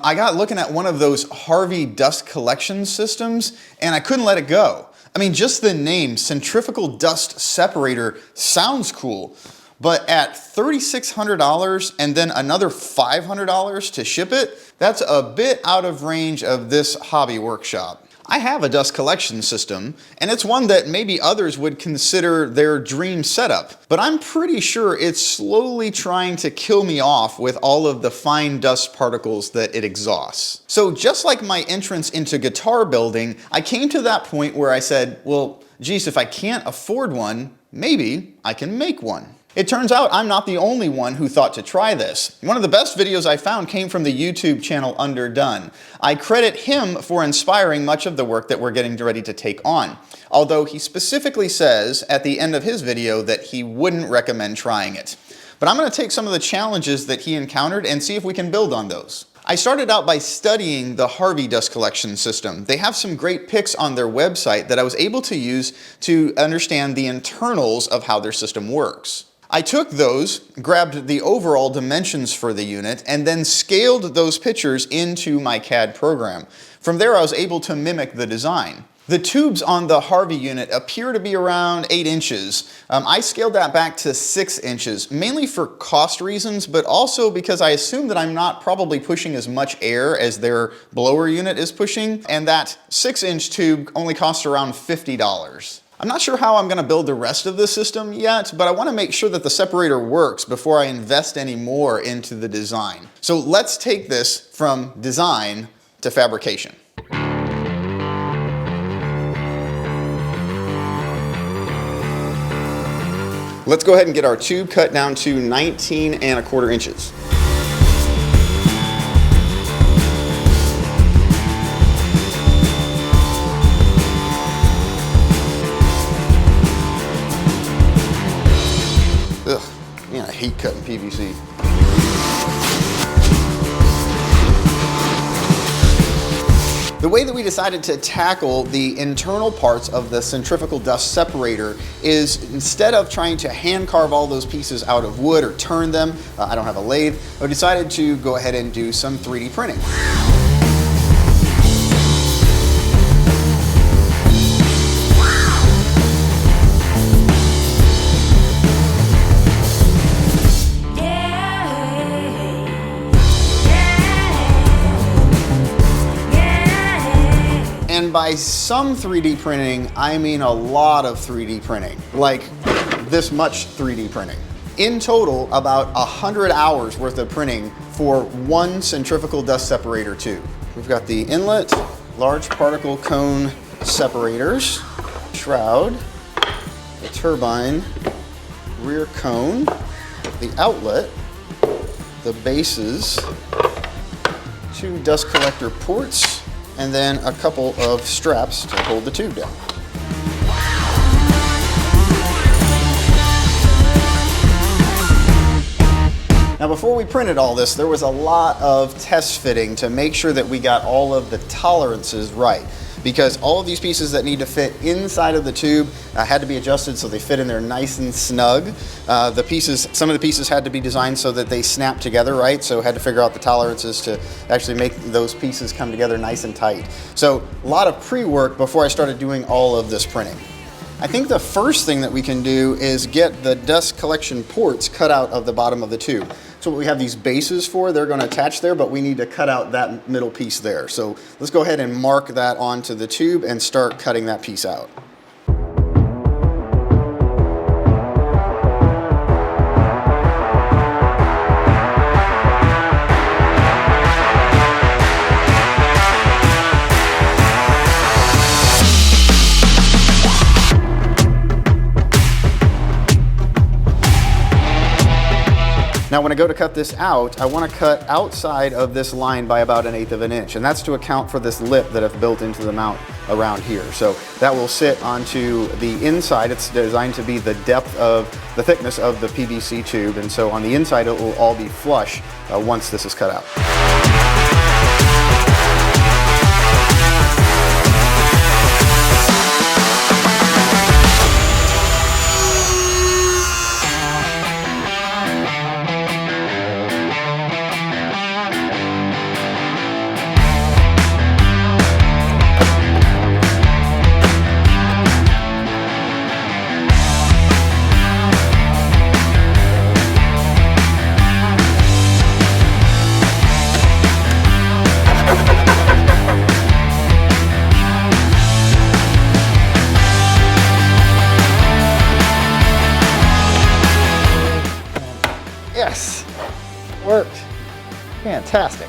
I got looking at one of those Harvey dust collection systems and I couldn't let it go. I mean, just the name Centrifugal Dust Separator sounds cool, but at $3,600 and then another $500 to ship it, that's a bit out of range of this hobby workshop. I have a dust collection system, and it's one that maybe others would consider their dream setup, but I'm pretty sure it's slowly trying to kill me off with all of the fine dust particles that it exhausts. So just like my entrance into guitar building, I came to that point where I said, well, geez, if I can't afford one, maybe I can make one. It turns out I'm not the only one who thought to try this. One of the best videos I found came from the YouTube channel Underdone. I credit him for inspiring much of the work that we're getting ready to take on, although he specifically says at the end of his video that he wouldn't recommend trying it. But I'm going to take some of the challenges that he encountered and see if we can build on those. I started out by studying the Harvey dust collection system. They have some great pics on their website that I was able to use to understand the internals of how their system works. I took those, grabbed the overall dimensions for the unit, and then scaled those pictures into my CAD program. From there, I was able to mimic the design. The tubes on the Harvey unit appear to be around 8 inches. I scaled that back to 6 inches, mainly for cost reasons, but also because I assume that I'm not probably pushing as much air as their blower unit is pushing, and that 6-inch tube only costs around $50. I'm not sure how I'm going to build the rest of the system yet, but I want to make sure that the separator works before I invest any more into the design. So let's take this from design to fabrication. Let's go ahead and get our tube cut down to 19¼ inches. Ugh, man, I hate cutting PVC. The way that we decided to tackle the internal parts of the centrifugal dust separator is, instead of trying to hand carve all those pieces out of wood or turn them, I don't have a lathe, I decided to go ahead and do some 3D printing. And by some 3D printing, I mean a lot of 3D printing, like this much 3D printing. In total, about 100 hours worth of printing for one centrifugal dust separator tube. We've got the inlet, large particle cone separators, shroud, the turbine, rear cone, the outlet, the bases, 2 dust collector ports, and then a couple of straps to hold the tube down. Now, before we printed all this, there was a lot of test fitting to make sure that we got all of the tolerances right, because all of these pieces that need to fit inside of the tube had to be adjusted so they fit in there nice and snug. Some of the pieces had to be designed so that they snap together right, so had to figure out the tolerances to actually make those pieces come together nice and tight. So a lot of pre-work before I started doing all of this printing. I think the first thing that we can do is get the dust collection ports cut out of the bottom of the tube. So what we have these bases for, they're going to attach there, but we need to cut out that middle piece there. So let's go ahead and mark that onto the tube and start cutting that piece out. Now when I go to cut this out, I want to cut outside of this line by about 1/8 of an inch, and that's to account for this lip that I've built into the mount around here. So that will sit onto the inside. It's designed to be the depth of the thickness of the PVC tube, and so on the inside it will all be flush once this is cut out. fantastic.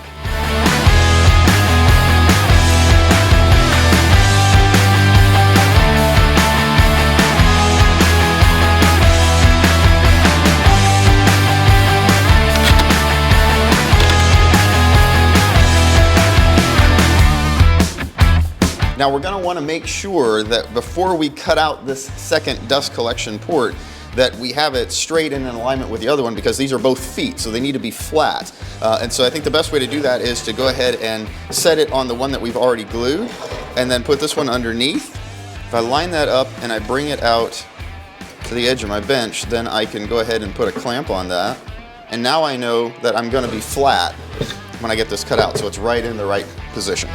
Now we're going to want to make sure that before we cut out this second dust collection port that we have it straight and in alignment with the other one, because these are both feet, so they need to be flat. And so I think the best way to do that is to go ahead and set it on the one that we've already glued and then put this one underneath. If I line that up and I bring it out to the edge of my bench, then I can go ahead and put a clamp on that. And now I know that I'm going to be flat when I get this cut out, so it's right in the right position.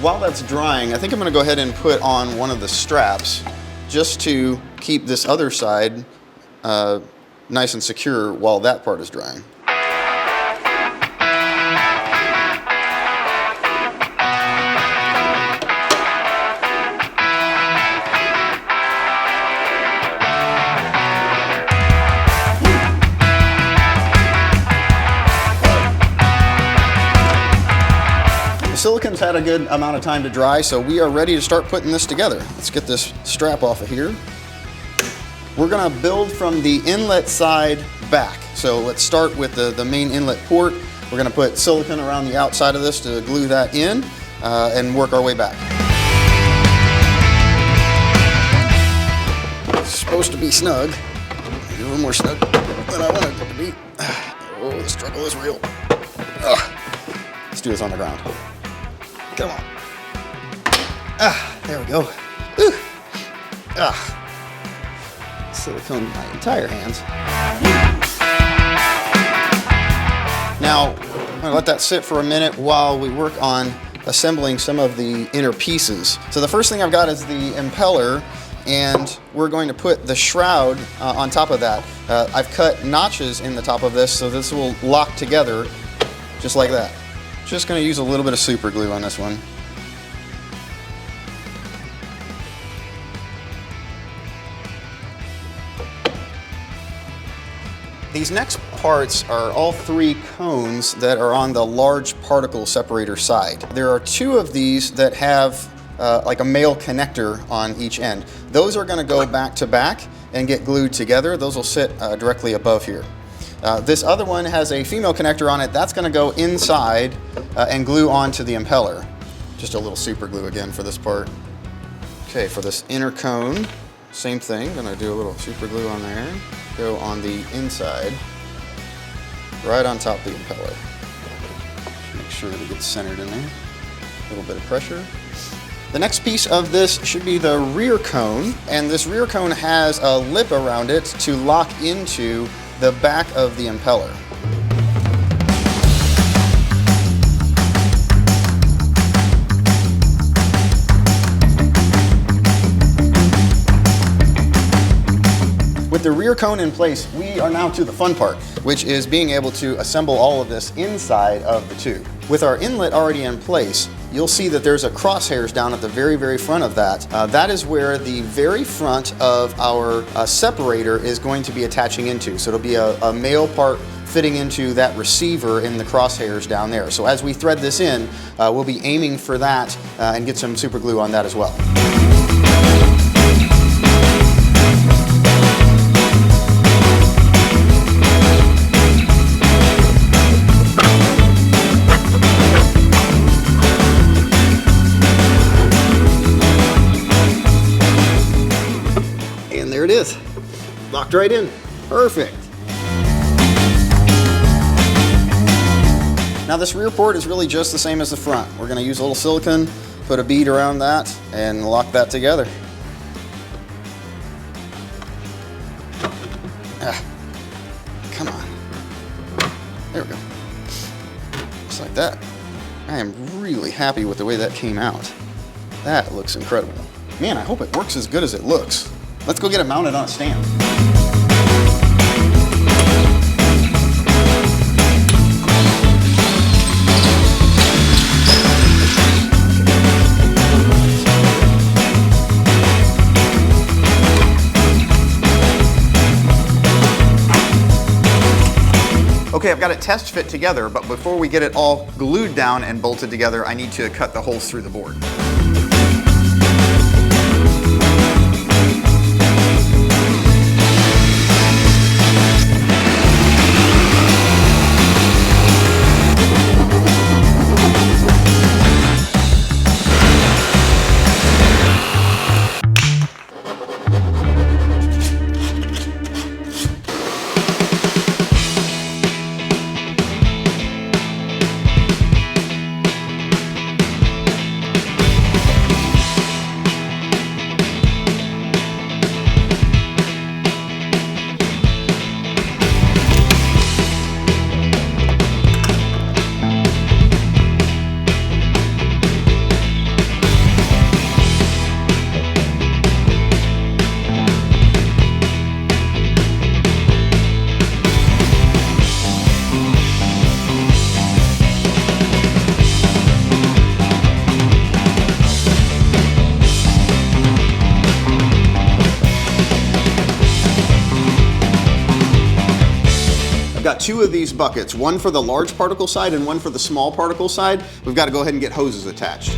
While that's drying, I think I'm going to go ahead and put on one of the straps just to keep this other side nice and secure while that part is drying. Silicon's had a good amount of time to dry, so we are ready to start putting this together. Let's get this strap off of here. We're gonna build from the inlet side back. So let's start with the main inlet port. We're gonna put silicone around the outside of this to glue that in and work our way back. It's supposed to be snug. Maybe a little more snug than I wanted it to be. Oh, the struggle is real. Let's do this on the ground. Come on. There we go. Silicone my entire hands. Now, I'm gonna let that sit for a minute while we work on assembling some of the inner pieces. So the first thing I've got is the impeller, and we're going to put the shroud on top of that. I've cut notches in the top of this, so this will lock together just like that. Just going to use a little bit of super glue on this one. These next parts are all three cones that are on the large particle separator side. There are two of these that have like a male connector on each end. Those are going to go back to back and get glued together. Those will sit directly above here. This other one has a female connector on it. That's going to go inside and glue onto the impeller. Just a little super glue again for this part. Okay, for this inner cone, same thing. Going to do a little super glue on there. Go on the inside, right on top of the impeller. Make sure that it gets centered in there. A little bit of pressure. The next piece of this should be the rear cone, and this rear cone has a lip around it to lock into the back of the impeller. With the rear cone in place, we are now to the fun part, which is being able to assemble all of this inside of the tube. With our inlet already in place, you'll see that there's a crosshairs down at the very, very front of that. That is where the very front of our separator is going to be attaching into. So it'll be a male part fitting into that receiver in the crosshairs down there. So as we thread this in, we'll be aiming for that and get some super glue on that as well. There it is, locked right in, perfect. Now this rear port is really just the same as the front. We're going to use a little silicone, put a bead around that, and lock that together. Come on, there Just like that. I am really happy with the way that came out. That looks incredible. Man, I hope it works as good as it looks. Let's go get it mounted on a stand. Okay, I've got it test fit together, but before we get it all glued down and bolted together, I need to cut the holes through the board. Got two of these buckets, one for the large particle side and one for the small particle side. We've got to go ahead and get hoses attached.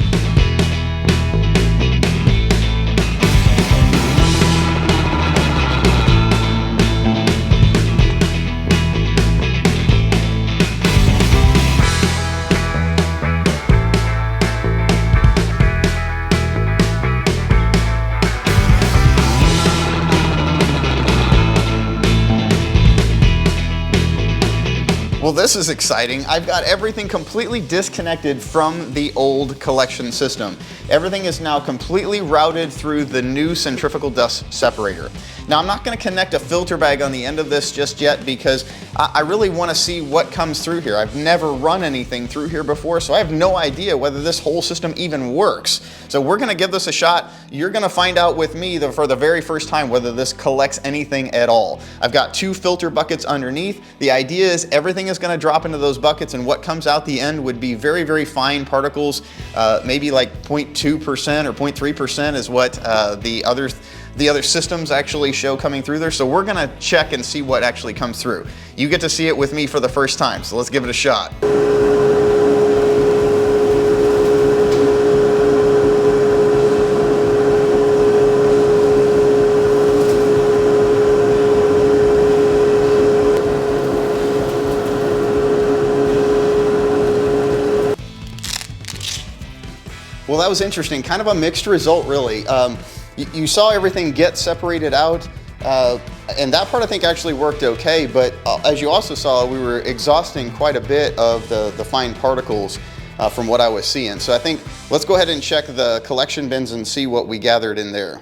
Well, this is exciting. I've got everything completely disconnected from the old collection system. Everything is now completely routed through the new centrifugal dust separator. Now, I'm not going to connect a filter bag on the end of this just yet because I really want to see what comes through here. I've never run anything through here before, so I have no idea whether this whole system even works. So we're going to give this a shot. You're going to find out with me for the very first time whether this collects anything at all. I've got two filter buckets underneath. The idea is everything is going to drop into those buckets, and what comes out the end would be very, very fine particles, maybe like 0.2% or 0.3% is what the other systems actually show coming through there. So we're gonna check and see what actually comes through. You get to see it with me for the first time, so let's give it a shot. Well, that was interesting. Kind of a mixed result, really. You saw everything get separated out, and that part I think actually worked okay, but as you also saw, we were exhausting quite a bit of the fine particles from what I was seeing. So I think let's go ahead and check the collection bins and see what we gathered in there.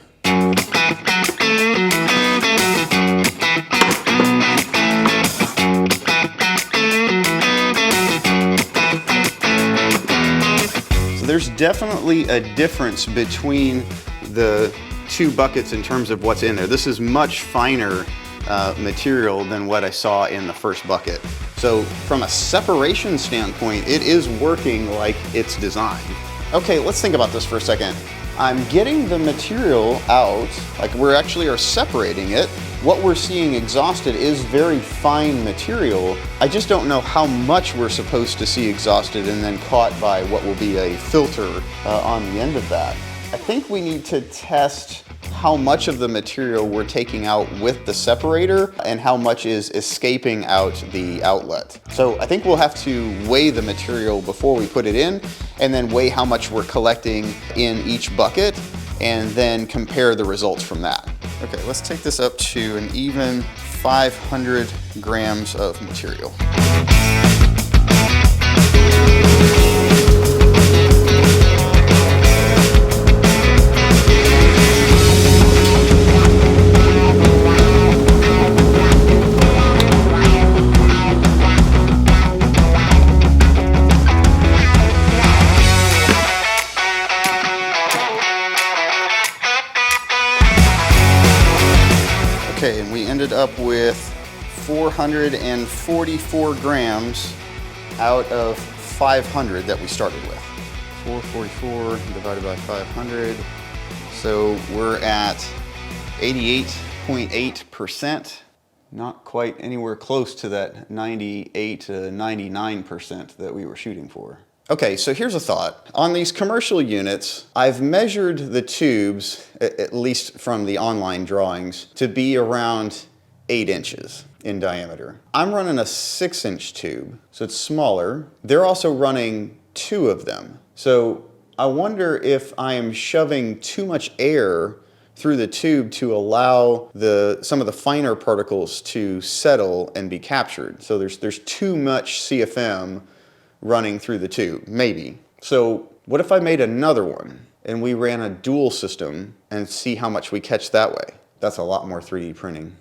There's definitely a difference between the two buckets in terms of what's in there. This is much finer material than what I saw in the first bucket. So from a separation standpoint, it is working like it's designed. Okay, let's think about this for a second. I'm getting the material out, like we actually are separating it. What we're seeing exhausted is very fine material. I just don't know how much we're supposed to see exhausted and then caught by what will be a filter on the end of that. I think we need to test how much of the material we're taking out with the separator and how much is escaping out the outlet. So I think we'll have to weigh the material before we put it in and then weigh how much we're collecting in each bucket and then compare the results from that. Okay, let's take this up to an even 500 grams of material. up with 444 grams out of 500 that we started with. 444 divided by 500. So we're at 88.8%. Not quite anywhere close to that 98 to 99% that we were shooting for. Okay, so here's a thought. On these commercial units, I've measured the tubes, at least from the online drawings, to be around 8 inches in diameter. I'm running a 6-inch tube, so it's smaller. They're also running 2 of them. So I wonder if I am shoving too much air through the tube to allow some of the finer particles to settle and be captured. So there's too much CFM running through the tube, maybe. So what if I made another one and we ran a dual system and see how much we catch that way? That's a lot more 3D printing.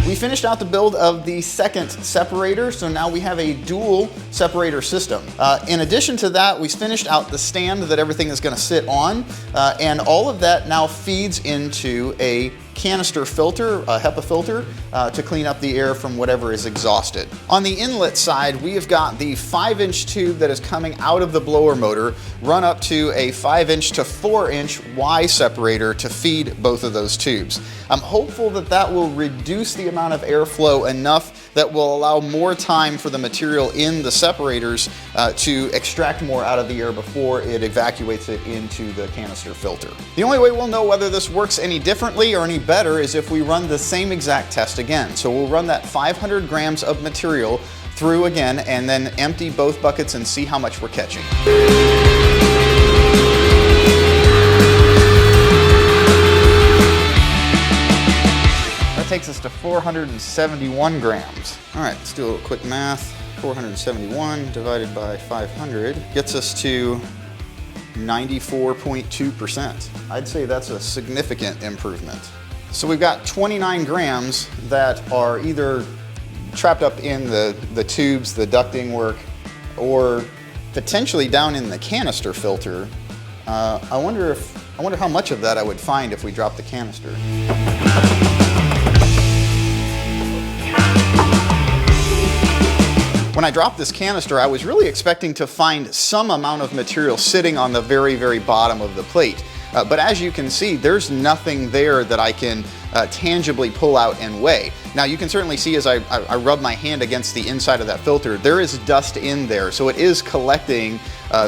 We finished out the build of the second separator, so now we have a dual separator system. In addition to that, we finished out the stand that everything is going to sit on, and all of that now feeds into a canister filter, a HEPA filter, to clean up the air from whatever is exhausted. On the inlet side, we have got the 5-inch tube that is coming out of the blower motor, run up to a 5-inch to 4-inch Y separator to feed both of those tubes. I'm hopeful that that will reduce the amount of airflow enough that will allow more time for the material in the separators to extract more out of the air before it evacuates it into the canister filter. The only way we'll know whether this works any differently or any better is if we run the same exact test again. So we'll run that 500 grams of material through again and then empty both buckets and see how much we're catching. That takes us to 471 grams. All right, let's do a little quick math. 471 divided by 500 gets us to 94.2%. I'd say that's a significant improvement. So we've got 29 grams that are either trapped up in the tubes, the ducting work, or potentially down in the canister filter. I wonder how much of that I would find if we dropped the canister. When I dropped this canister, I was really expecting to find some amount of material sitting on the very, very bottom of the plate. But as you can see, there's nothing there that I can tangibly pull out and weigh. Now you can certainly see as I rub my hand against the inside of that filter, there is dust in there, so it is collecting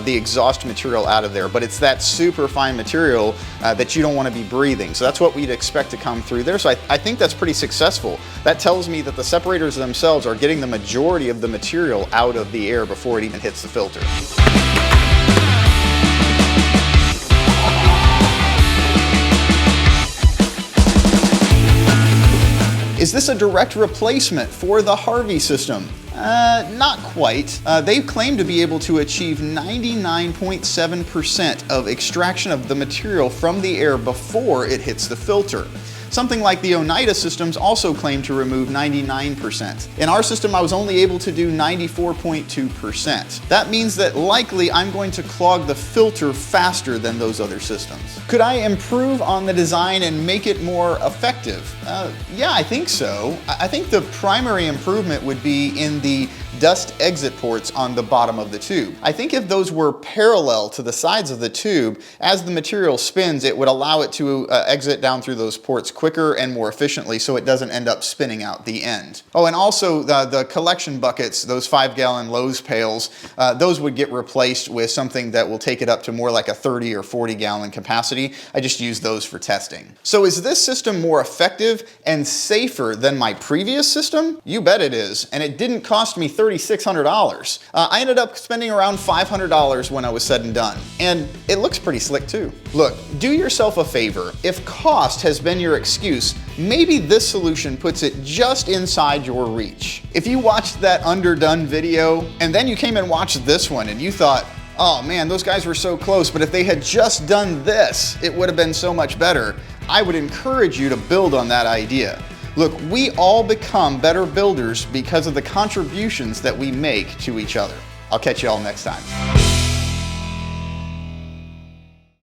the exhaust material out of there, but it's that super fine material that you don't want to be breathing. So that's what we'd expect to come through there. So I think that's pretty successful. That tells me that the separators themselves are getting the majority of the material out of the air before it even hits the filter. Is this a direct replacement for the Harvey system? Not quite. They claim to be able to achieve 99.7% of extraction of the material from the air before it hits the filter. Something like the Oneida systems also claim to remove 99%. In our system, I was only able to do 94.2%. That means that likely I'm going to clog the filter faster than those other systems. Could I improve on the design and make it more effective? Yeah, I think so. I think the primary improvement would be in the dust exit ports on the bottom of the tube. I think if those were parallel to the sides of the tube, as the material spins, it would allow it to exit down through those ports quicker and more efficiently so it doesn't end up spinning out the end. Oh, and also the collection buckets, those 5-gallon Lowe's pails, those would get replaced with something that will take it up to more like a 30 or 40-gallon capacity. I just use those for testing. So is this system more effective and safer than my previous system? You bet it is, and it didn't cost me $3,600. I ended up spending around $500 when I was said and done. And it looks pretty slick too. Look, do yourself a favor. If cost has been your excuse, maybe this solution puts it just inside your reach. If you watched that underdone video and then you came and watched this one and you thought, oh man, those guys were so close, but if they had just done this, it would have been so much better, I would encourage you to build on that idea. Look, we all become better builders because of the contributions that we make to each other. I'll catch you all next time.